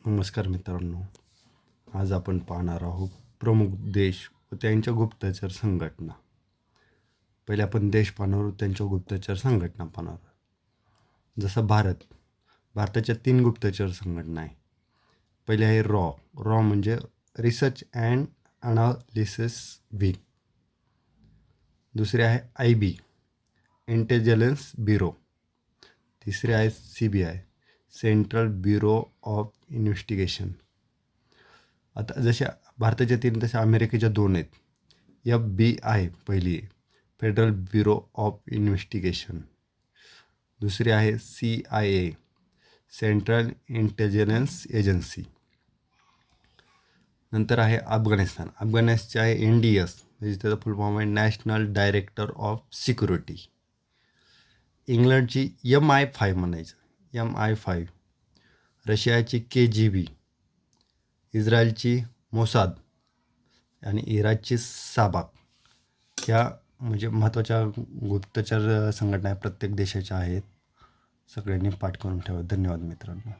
नमस्कार मित्रांनो, आज आपण पाहणार आहोत प्रमुख देश व त्यांच्या गुप्तचर संघटना. पहिले आपण देश पाहणार आहोत, त्यांच्या गुप्तचर संघटना पाहणार आहोत. जसं भारताच्या 3 गुप्तचर संघटना आहे. पहिले आहे रॉ म्हणजे रिसर्च अँड अनालिसिस विंग. दुसरी आहे IB इंटेलिजन्स ब्युरो. तिसरी आहे CBI central bureau of investigation. आता जसे भारताच्या 3 तसे अमेरिकेच्या 2 आहेत. FBI पहिली आहे, फेडरल ब्युरो ऑफ इन्व्हेस्टिगेशन. दुसरी आहे CIA सेंट्रल इंटेलिजन्स एजन्सी. नंतर आहे अफगाणिस्तानचे आहे NDS म्हणजे त्याचा फुल फॉर्म आहे नॅशनल डायरेक्टर ऑफ सिक्युरिटी. इंग्लंडची MI5 म्हणायचं, MI5. रशियाची KGB, इस्रायलची मोसाद आणि इराकची साबाक. ह्या म्हणजे महत्त्वाच्या गुप्तचर संघटना प्रत्येक देशाच्या आहेत. सगळ्यांनी पाठ करून ठेवा. धन्यवाद मित्रांनो.